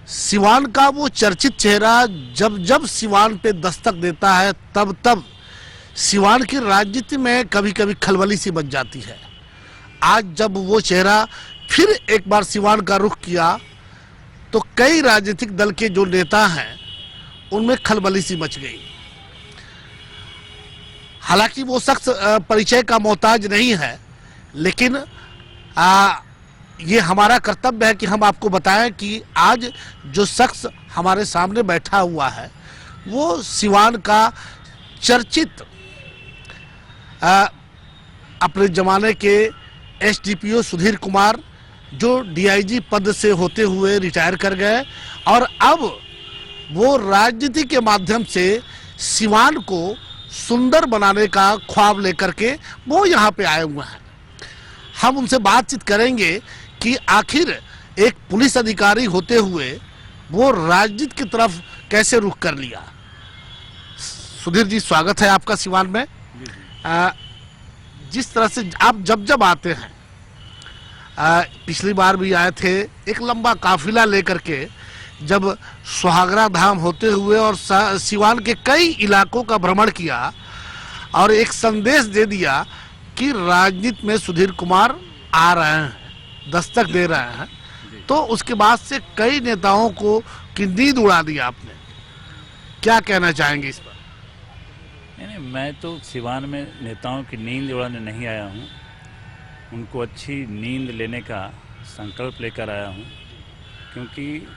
सिवान का वो चर्चित चेहरा जब जब सिवान पे दस्तक देता है तब तब सिवान की राजनीति में कभी कभी खलबली सी बच जाती है। आज जब वो चेहरा फिर एक बार सिवान का रुख किया तो कई राजनीतिक दल के जो नेता हैं उनमें खलबली सी मच गई। हालांकि वो शख्स परिचय का मोहताज नहीं है, लेकिन ये हमारा कर्तव्य है कि हम आपको बताएं कि आज जो शख्स हमारे सामने बैठा हुआ है वो सिवान का चर्चित अपने जमाने के एसडीपीओ सुधीर कुमार, जो डीआईजी पद से होते हुए रिटायर कर गए और अब वो राजनीति के माध्यम से सिवान को सुंदर बनाने का ख्वाब लेकर के वो यहाँ पे आए हुए हैं। हम उनसे बातचीत करेंगे कि आखिर एक पुलिस अधिकारी होते हुए वो राजनीति की तरफ कैसे रुख कर लिया। सुधीर जी, स्वागत है आपका सिवान में। जिस तरह से आप जब आते हैं, पिछली बार भी आए थे, एक लंबा काफिला लेकर के जब सुहागरा धाम होते हुए और सिवान के कई इलाकों का भ्रमण किया और एक संदेश दे दिया कि राजनीति में सुधीर कुमार आ रहे हैं, दस्तक दे रहे हैं, तो उसके बाद से कई नेताओं को की नींद उड़ा दी आपने। क्या कहना चाहेंगे इस पर? नहीं, मैं तो सिवान में नेताओं की नींद उड़ाने नहीं आया हूँ, उनको अच्छी नींद लेने का संकल्प लेकर आया हूँ। क्योंकि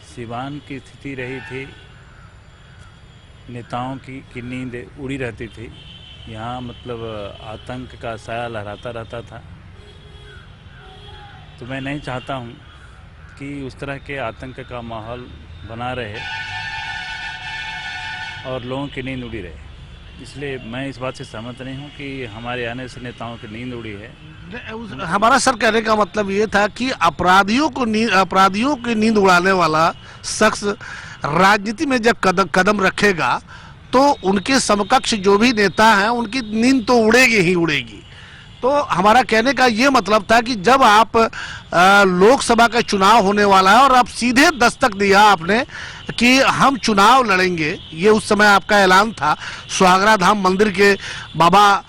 सिवान की स्थिति रही थी, नेताओं की नींद उड़ी रहती थी। यहाँ मतलब आतंक का साया लहराता रहता था। तो मैं नहीं चाहता हूँ कि उस तरह के आतंक का माहौल बना रहे और लोगों की नींद उड़ी रहे। इसलिए मैं इस बात से सहमत नहीं हूँ कि हमारे आने से नेताओं की नींद उड़ी है। हमारा सर कहने का मतलब ये था कि अपराधियों की नींद उड़ाने वाला शख्स राजनीति में जब कदम रखेगा तो उनके समकक्ष जो भी नेता हैं उनकी नींद तो उड़ेगी ही उड़ेगी। तो हमारा कहने का ये मतलब था कि जब आप लोकसभा का चुनाव होने वाला है और आप सीधे दस्तक दिया आपने कि हम चुनाव लड़ेंगे, ये उस समय आपका ऐलान था। सुहागरा धाम मंदिर के बाबा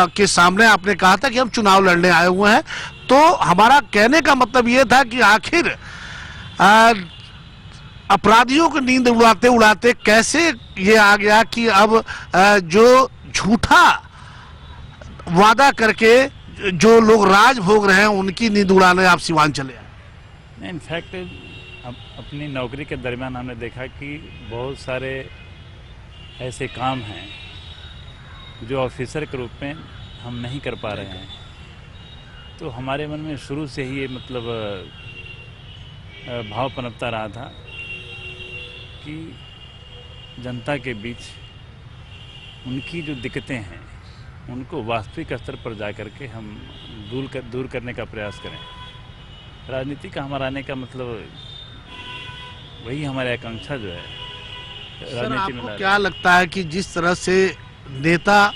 के सामने आपने कहा था कि हम चुनाव लड़ने आए हुए हैं। तो हमारा कहने का मतलब ये था कि आखिर अपराधियों की नींद उड़ाते उड़ाते कैसे ये आ गया कि अब जो झूठा वादा करके जो लोग राज भोग रहे हैं उनकी नींद उड़ाने आप सिवान चले आए। नहीं, इनफैक्ट अपनी नौकरी के दरमियान हमने देखा कि बहुत सारे ऐसे काम हैं जो ऑफिसर के रूप में हम नहीं कर पा रहे हैं। तो हमारे मन में शुरू से ही ये मतलब भाव पनपता रहा था कि जनता के बीच उनकी जो दिक्कतें हैं उनको वास्तविक स्तर पर जा कर के हम दूर करने का प्रयास करें। राजनीति का हमारा आने का मतलब वही हमारी आकांक्षा जो है राजनीति में। क्या लगता है कि जिस तरह से नेता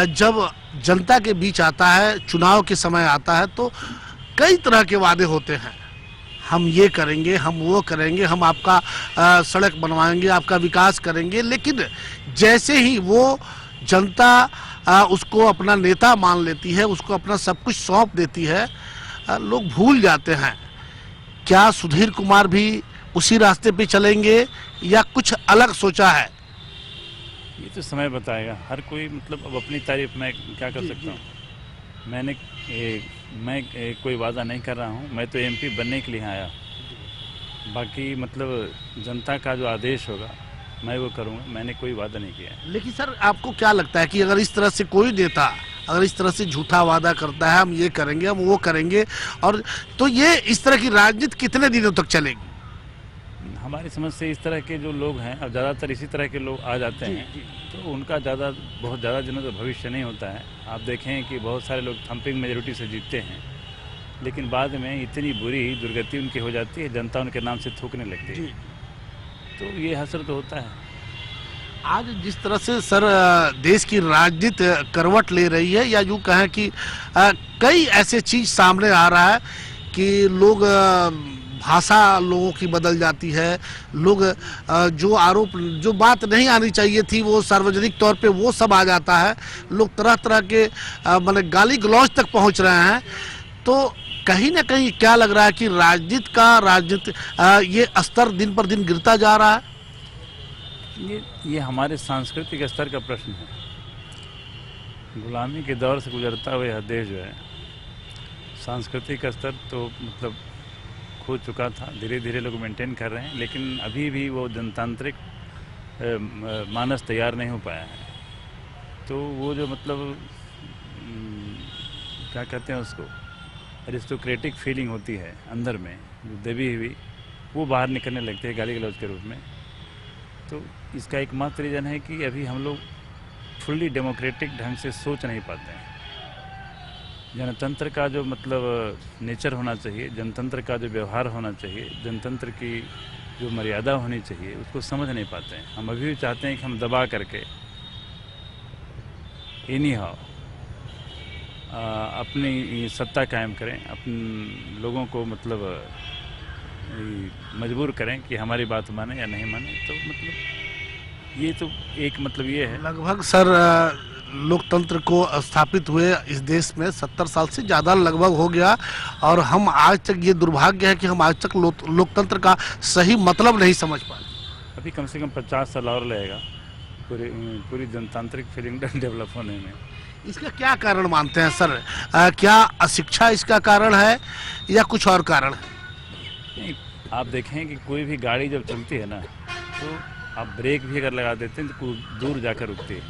जब जनता के बीच आता है, चुनाव के समय आता है, तो कई तरह के वादे होते हैं, हम ये करेंगे, हम वो करेंगे, हम आपका सड़क बनवाएंगे, आपका विकास करेंगे, लेकिन जैसे ही वो जनता उसको अपना नेता मान लेती है, उसको अपना सब कुछ सौंप देती है, लोग भूल जाते हैं। क्या सुधीर कुमार भी उसी रास्ते पे चलेंगे या कुछ अलग सोचा है? ये तो समय बताएगा। हर कोई मतलब अब अपनी तारीफ मैं क्या कर सकता हूँ। मैं कोई वादा नहीं कर रहा हूँ। मैं तो एमपी बनने के लिए आया। बाकी मतलब जनता का जो आदेश होगा मैं वो करूँगा। मैंने कोई वादा नहीं किया है। लेकिन सर, आपको क्या लगता है कि अगर इस तरह से कोई नेता अगर इस तरह से झूठा वादा करता है, हम ये करेंगे, हम वो करेंगे, और तो ये इस तरह की राजनीति कितने दिनों तक चलेगी? हमारी समझ से इस तरह के जो लोग हैं, और ज़्यादातर इसी तरह के लोग आ जाते हैं, तो उनका बहुत ज़्यादा दिनों तक भविष्य नहीं होता है। आप देखें कि बहुत सारे लोग थम्पिंग मेजोरिटी से जीतते हैं, लेकिन बाद में इतनी बुरी दुर्गति उनकी हो जाती है, जनता उनके नाम से थूकने लगती है। तो ये हसर तो होता है। आज जिस तरह से सर देश की राजनीति करवट ले रही है, या यूँ कहें कि कई ऐसे चीज सामने आ रहा है कि लोग भाषा लोगों की बदल जाती है, लोग जो आरोप जो बात नहीं आनी चाहिए थी वो सार्वजनिक तौर पे वो सब आ जाता है, लोग तरह तरह के मतलब गाली गलौज तक पहुंच रहे हैं। तो कहीं ना कहीं क्या लग रहा है कि राजनीति ये स्तर दिन पर दिन गिरता जा रहा है? ये हमारे सांस्कृतिक स्तर का प्रश्न है। गुलामी के दौर से गुजरता हुआ यह देश जो है, सांस्कृतिक स्तर तो मतलब खो चुका था, धीरे धीरे लोग मेंटेन कर रहे हैं, लेकिन अभी भी वो जनतांत्रिक मानस तैयार नहीं हो पाया है। तो वो जो मतलब क्या कहते हैं उसको, एरिस्टोक्रेटिक फीलिंग होती है अंदर में जो दबी हुई, वो बाहर निकलने लगती है गाली गलौज के रूप में। तो इसका एकमात्र रीज़न है कि अभी हम लोग फुल्ली डेमोक्रेटिक ढंग से सोच नहीं पाते हैं। जनतंत्र का जो मतलब नेचर होना चाहिए, जनतंत्र का जो व्यवहार होना चाहिए, जनतंत्र की जो मर्यादा होनी चाहिए, उसको समझ नहीं पाते हैं। हम अभी भी चाहते हैं कि हम दबा करके एनी हाउ अपनी सत्ता कायम करें, अपने लोगों को मतलब मजबूर करें कि हमारी बात माने या नहीं माने। तो मतलब ये तो एक मतलब ये है। लगभग सर लोकतंत्र को स्थापित हुए इस देश में 70 साल से ज़्यादा लगभग हो गया, और हम आज तक, ये दुर्भाग्य है कि हम आज तक लोकतंत्र का सही मतलब नहीं समझ पाए। अभी कम से कम 50 साल और लगेगा पूरी जनतांत्रिक फीलिंग डेवलप होने में। इसका क्या कारण मानते हैं सर? क्या अशिक्षा इसका कारण है या कुछ और कारण है? नहीं, आप देखें कि कोई भी गाड़ी जब चलती है ना, तो आप ब्रेक भी अगर लगा देते हैं तो कुछ दूर जाकर रुकती है।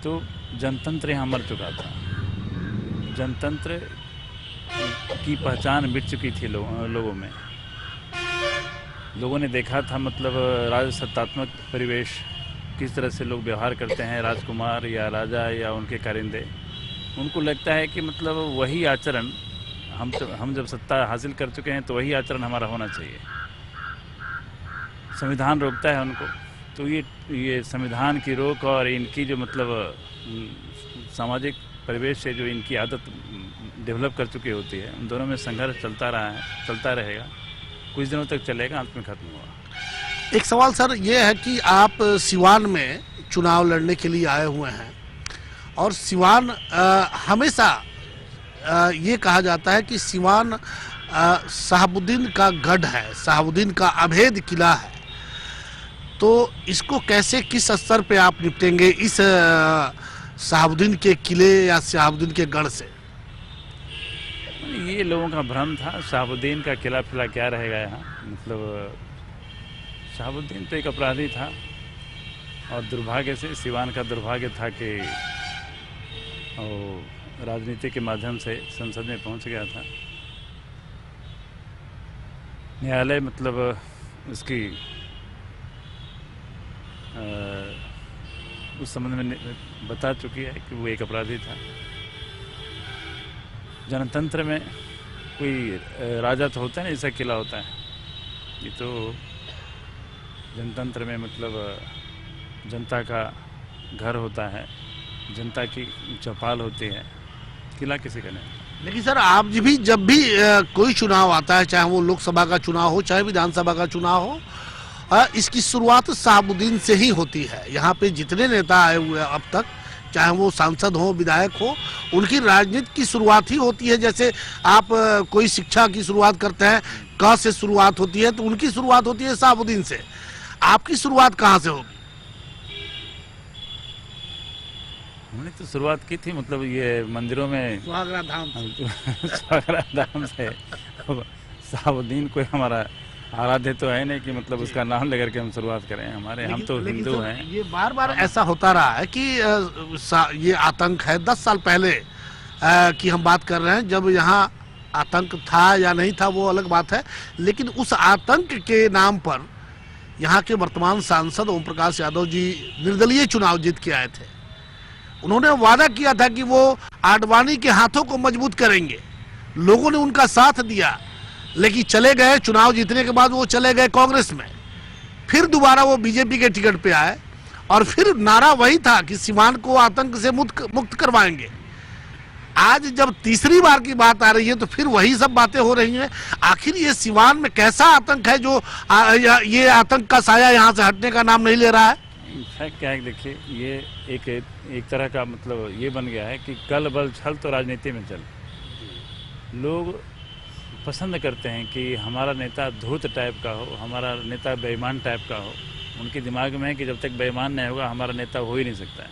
तो जनतंत्र यहाँ मर चुका था। जनतंत्र की पहचान मिट चुकी थी लोगों में। लोगों ने देखा था मतलब राजसत्तात्मक परिवेश, किस तरह से लोग व्यवहार करते हैं, राजकुमार या राजा या उनके कारिंदे। उनको लगता है कि मतलब वही आचरण हम जब सत्ता हासिल कर चुके हैं तो वही आचरण हमारा होना चाहिए। संविधान रोकता है उनको। तो ये संविधान की रोक और इनकी जो मतलब सामाजिक परिवेश से जो इनकी आदत डेवलप कर चुकी होती है, उन दोनों में संघर्ष चलता रहा है, चलता रहेगा, कुछ दिनों तक चलेगा, अंत में खत्म होगा। एक सवाल सर ये है कि आप सिवान में चुनाव लड़ने के लिए आए हुए हैं, और सिवान हमेशा ये कहा जाता है कि सिवान शहाबुद्दीन का गढ़ है, शहाबुद्दीन का अभेद किला है। तो इसको कैसे, किस स्तर पे आप निपटेंगे इस शहाबुद्दीन के किले या शहाबुद्दीन के गढ़ से? ये लोगों का भ्रम था। शहाबुद्दीन का किला फिला क्या रहेगा यहाँ, मतलब शहाबुद्दीन तो एक अपराधी था, और दुर्भाग्य से सिवान का दुर्भाग्य था कि और राजनीति के माध्यम से संसद में पहुंच गया था। न्यायालय मतलब उसकी उस संबंध में बता चुकी है कि वो एक अपराधी था। जनतंत्र में कोई राजा तो होता है ना, ऐसा किला होता है। ये तो जनतंत्र में मतलब जनता का घर होता है, जनता की चौपाल होती है, किला किसी का नहीं। लेकिन सर आप भी जब भी कोई चुनाव आता है, चाहे वो लोकसभा का चुनाव हो चाहे विधानसभा का चुनाव हो, इसकी शुरुआत शहाबुद्दीन से ही होती है। यहाँ पे जितने नेता आए हुए हैं अब तक, चाहे वो सांसद हो, विधायक हो, उनकी राजनीति की शुरुआत ही होती है। जैसे आप कोई शिक्षा की शुरुआत करते हैं, क से शुरुआत होती है, तो उनकी शुरुआत होती है शहाबुद्दीन से। आपकी शुरुआत कहाँ से होगी? हमने तो शुरुआत की थी मतलब ये मंदिरों में, सुहागरा धाम सुहागरा धाम से। शहाबुद्दीन कोई हमारा आराध्य तो है नहीं कि मतलब उसका नाम लेकर के हम शुरुआत करें। हमारे हम तो हिंदू हैं। ये बार बार ऐसा होता रहा है कि ये आतंक है। 10 साल पहले की हम बात कर रहे हैं, जब यहाँ आतंक था या नहीं था वो अलग बात है, लेकिन उस आतंक के नाम पर यहाँ के वर्तमान सांसद ओम प्रकाश यादव जी निर्दलीय चुनाव जीत के आए थे। उन्होंने वादा किया था कि वो आडवाणी के हाथों को मजबूत करेंगे। लोगों ने उनका साथ दिया, लेकिन चले गए। चुनाव जीतने के बाद वो चले गए कांग्रेस में, फिर दोबारा वो बीजेपी के टिकट पे आए, और फिर नारा वही था कि सीवान को आतंक से मुक्त करवाएंगे। आज जब तीसरी बार की बात आ रही है तो फिर वही सब बातें हो रही हैं। आखिर ये सिवान में कैसा आतंक है जो ये आतंक का साया यहाँ से हटने का नाम नहीं ले रहा है? इनफैक्ट क्या है, देखिए ये एक तरह का मतलब ये बन गया है कि कल बल छल तो राजनीति में चल। लोग पसंद करते हैं कि हमारा नेता धूर्त टाइप का हो, हमारा नेता बेईमान टाइप का हो। उनके दिमाग में है कि जब तक बेईमान नहीं होगा हमारा नेता हो ही नहीं सकता है।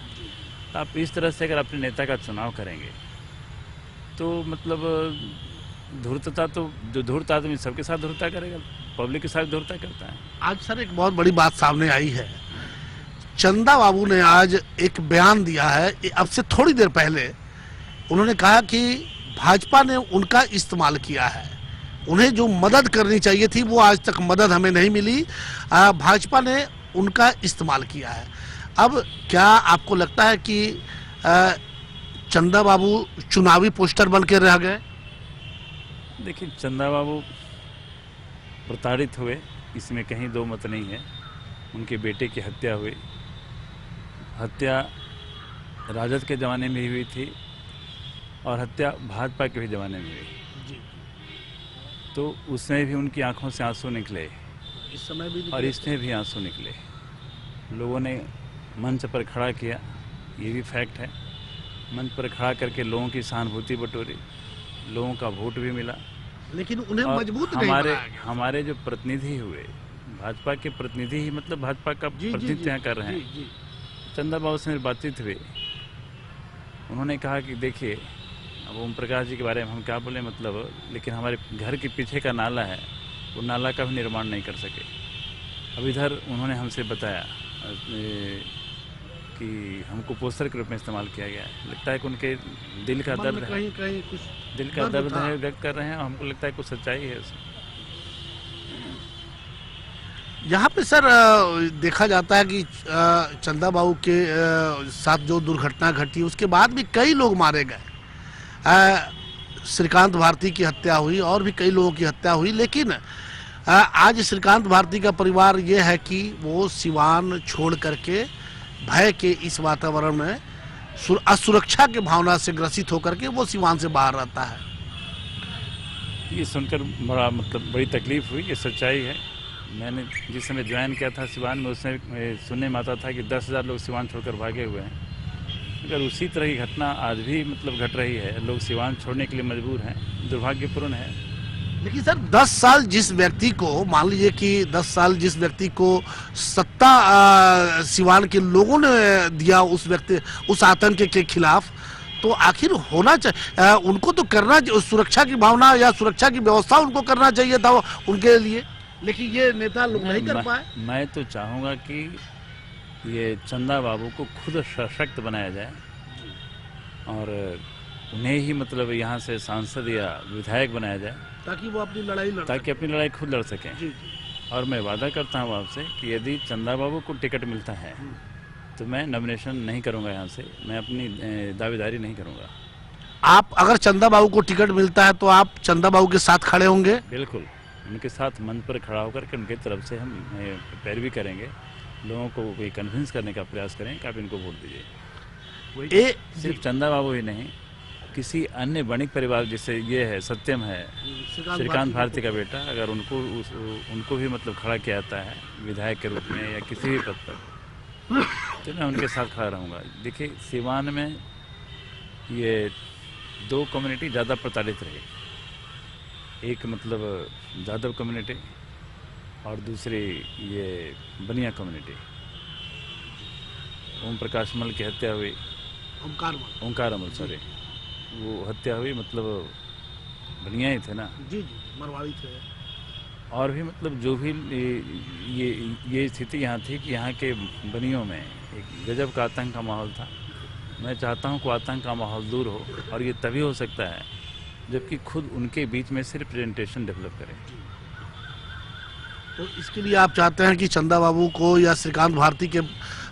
तो आप इस तरह से अगर अपने नेता का चुनाव करेंगे तो मतलब धूर्तता, तो जो धूर्त आदमी सबके साथ धूर्तता करेगा, पब्लिक के साथ धूर्तता करता है। आज सर एक बहुत बड़ी बात सामने आई है। चंदा बाबू ने आज एक बयान दिया है, अब से थोड़ी देर पहले उन्होंने कहा कि भाजपा ने उनका इस्तेमाल किया है, उन्हें जो मदद करनी चाहिए थी वो आज तक मदद हमें नहीं मिली, भाजपा ने उनका इस्तेमाल किया है। अब क्या आपको लगता है कि चंदा बाबू चुनावी पोस्टर बन के रह गए? देखिए, चंदा बाबू प्रताड़ित हुए, इसमें कहीं दो मत नहीं है। उनके बेटे की हत्या हुई, हत्या राजद के ज़माने में हुई थी और हत्या भाजपा के भी ज़माने में हुई। तो उसमें भी उनकी आंखों से आंसू निकले, इस समय भी और इसमें भी आंसू निकले। लोगों ने मंच पर खड़ा किया, ये भी फैक्ट है। मंच पर खड़ा करके लोगों की सहानुभूति बटोरी, लोगों का वोट भी मिला। लेकिन उन्हें और मजबूत नहीं बनाया गया। हमारे जो प्रतिनिधि हुए, भाजपा के प्रतिनिधि ही मतलब भाजपा का प्रतिनिधित्व यहाँ कर रहे हैं। चंदा बाबू से मेरी बातचीत हुई, उन्होंने कहा कि देखिए, अब ओम प्रकाश जी के बारे में हम क्या बोले मतलब, लेकिन हमारे घर के पीछे का नाला है, वो नाला का भी निर्माण नहीं कर सके। अब इधर उन्होंने हमसे बताया कि हमको पोस्टर के रूप में इस्तेमाल किया गया है। लगता है कि उनके दिल का दर्द है, कहीं कुछ दिल का दर्द है, व्यक्त कर रहे हैं, और हमको लगता है कुछ सच्चाई है उसमें। यहाँ पे सर देखा जाता है कि चंदा बाबू के साथ जो दुर्घटना घटी उसके बाद भी कई लोग मारे गए। श्रीकांत भारती की हत्या हुई और भी कई लोगों की हत्या हुई, लेकिन आज श्रीकांत भारती का परिवार ये है कि वो सिवान छोड़ करके भय के इस वातावरण में असुरक्षा के भावना से ग्रसित होकर के वो सिवान से बाहर रहता है। ये सुनकर बड़ा मतलब बड़ी तकलीफ हुई, ये सच्चाई है। मैंने जिस समय ज्वाइन किया था सिवान में, उसमें सुनने में आता था कि 10,000 लोग सिवान छोड़कर भागे हुए हैं। अगर उसी तरह की घटना आज भी मतलब घट रही है, लोग सिवान छोड़ने के लिए मजबूर हैं, दुर्भाग्यपूर्ण है। लेकिन सर 10 साल जिस व्यक्ति को, मान लीजिए कि 10 साल जिस व्यक्ति को सत्ता सिवान के लोगों ने दिया उस आतंक के खिलाफ, तो आखिर होना चाहिए उनको तो करना, सुरक्षा की भावना या सुरक्षा की व्यवस्था उनको करना चाहिए था उनके लिए, लेकिन ये नेता लोग नहीं कर पाए। मैं तो चाहूँगा कि ये चंदा बाबू को खुद सशक्त बनाया जाए और उन्हें ही मतलब यहाँ से सांसद या विधायक बनाया जाए, ताकि वो अपनी लड़ाई खुद लड़ सकें। जी। और मैं वादा करता हूँ आपसे कि यदि चंदा बाबू को टिकट मिलता है तो मैं नॉमिनेशन नहीं करूँगा, यहाँ से मैं अपनी दावेदारी नहीं करूँगा। आप अगर चंदा बाबू को टिकट मिलता है तो आप चंदा बाबू के साथ खड़े होंगे? बिल्कुल, उनके साथ मंच पर खड़ा होकर के उनकी तरफ से हम पैरवी करेंगे, लोगों को कोई कन्विंस करने का प्रयास करें कि आप इनको वोट दीजिए। सिर्फ चंदा बाबू ही नहीं, किसी अन्य वणिक परिवार जिससे ये है, सत्यम है, श्रीकांत भारती का बेटा, अगर उनको भी मतलब खड़ा किया जाता है विधायक के रूप में या किसी भी पद पर, तो मैं उनके साथ खड़ा रहूँगा। देखिए, सिवान में ये 2 कम्युनिटी ज़्यादा प्रताड़ित रही, एक मतलब जादव कम्युनिटी और दूसरी ये बनिया कम्युनिटी। ओम प्रकाश मल की हत्या हुई, ओंकार मल सॉरी, वो हत्या हुई मतलब बनिया ही थे ना। जी, मरवाड़ी थे। और भी मतलब जो भी ये स्थिति यहाँ थी कि यहाँ के बनियों में एक गजब का आतंक का माहौल था। मैं चाहता हूँ कि आतंक का माहौल दूर हो, और ये तभी हो सकता है जबकि खुद उनके बीच में से रिप्रेजेंटेशन डेवलप करें। तो इसके लिए आप चाहते हैं कि चंदा बाबू को या श्रीकांत भारती के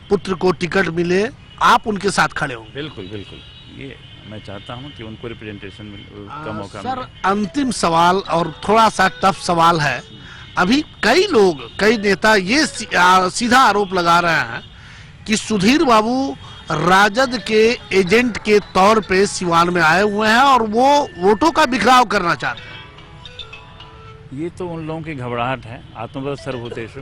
पुत्र को टिकट मिले, आप उनके साथ खड़े हों? बिल्कुल बिल्कुल, ये मैं चाहता हूं कि उनको रिप्रेजेंटेशन का मौका सर मिले। अंतिम सवाल और थोड़ा सा टफ सवाल है। अभी कई नेता ये सीधा आरोप लगा रहे हैं कि सुधीर बाबू राजद के एजेंट के तौर पे सिवान में आए हुए हैं और वो वोटों का बिखराव करना चाहते हैं। ये तो उन लोगों की घबराहट है, आत्मबल सर्वभूतेषु।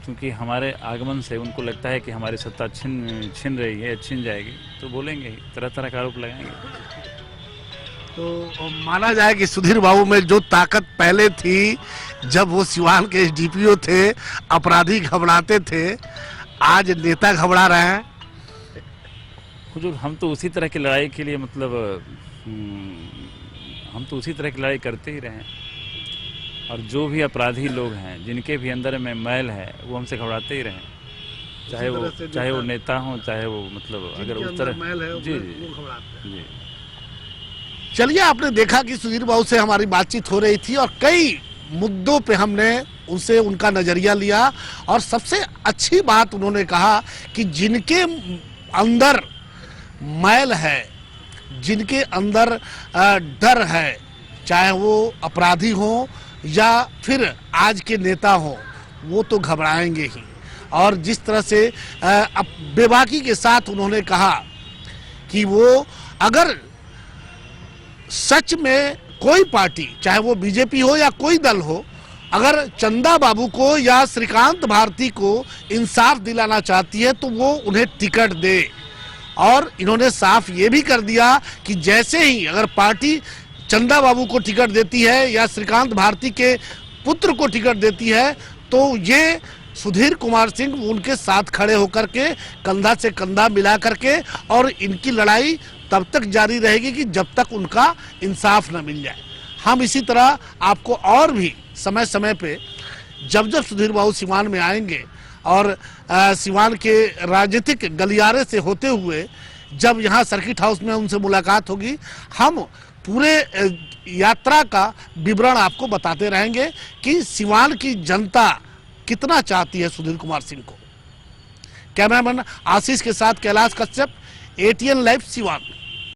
क्योंकि हमारे आगमन से उनको लगता है कि हमारी सत्ता छिन रही है, छिन जाएगी, तो बोलेंगे ही, तरह तरह का आरोप लगाएंगे। तो माना जाए कि सुधीर बाबू में जो ताकत पहले थी जब वो सिवान के एसडीपीओ थे, अपराधी घबराते थे, आज नेता घबरा रहे हैं। हुजूर, हम तो उसी तरह की लड़ाई के लिए मतलब हम तो उसी तरह की लड़ाई करते ही रहे हैं। और जो भी अपराधी लोग हैं, जिनके भी अंदर में मैल है, वो हमसे घबराते ही रहे, चाहे वो नेता हो, चाहे वो मतलब अगर उस तरह मैल है, जी जी। जी। चलिए, आपने देखा कि सुधीर बाबू से हमारी बातचीत हो रही थी और कई मुद्दों पे हमने उनसे उनका नजरिया लिया और सबसे अच्छी बात उन्होंने कहा कि जिनके अंदर मैल है, जिनके अंदर डर है, चाहे वो अपराधी हो या फिर आज के नेता हो, वो तो घबराएंगे ही। और जिस तरह से अब बेबाकी के साथ उन्होंने कहा कि वो अगर सच में कोई पार्टी, चाहे वो बीजेपी हो या कोई दल हो, अगर चंदा बाबू को या श्रीकांत भारती को इंसाफ दिलाना चाहती है तो वो उन्हें टिकट दे। और इन्होंने साफ ये भी कर दिया कि जैसे ही अगर पार्टी चंदा बाबू को टिकट देती है या श्रीकांत भारती के पुत्र को टिकट देती है तो ये सुधीर कुमार सिंह उनके साथ खड़े होकर के कंधा से कंधा मिला करके और इनकी लड़ाई तब तक जारी रहेगी कि जब तक उनका इंसाफ न मिल जाए। हम इसी तरह आपको और भी समय समय पे जब जब सुधीर बाबू सिवान में आएंगे और सिवान के राजनीतिक गलियारे से होते हुए जब यहाँ सर्किट हाउस में उनसे मुलाकात होगी, हम पूरे यात्रा का विवरण आपको बताते रहेंगे कि सिवान की जनता कितना चाहती है सुधीर कुमार सिंह को। कैमरामैन आशीष के साथ कैलाश कश्यप, ATN लाइव सिवान।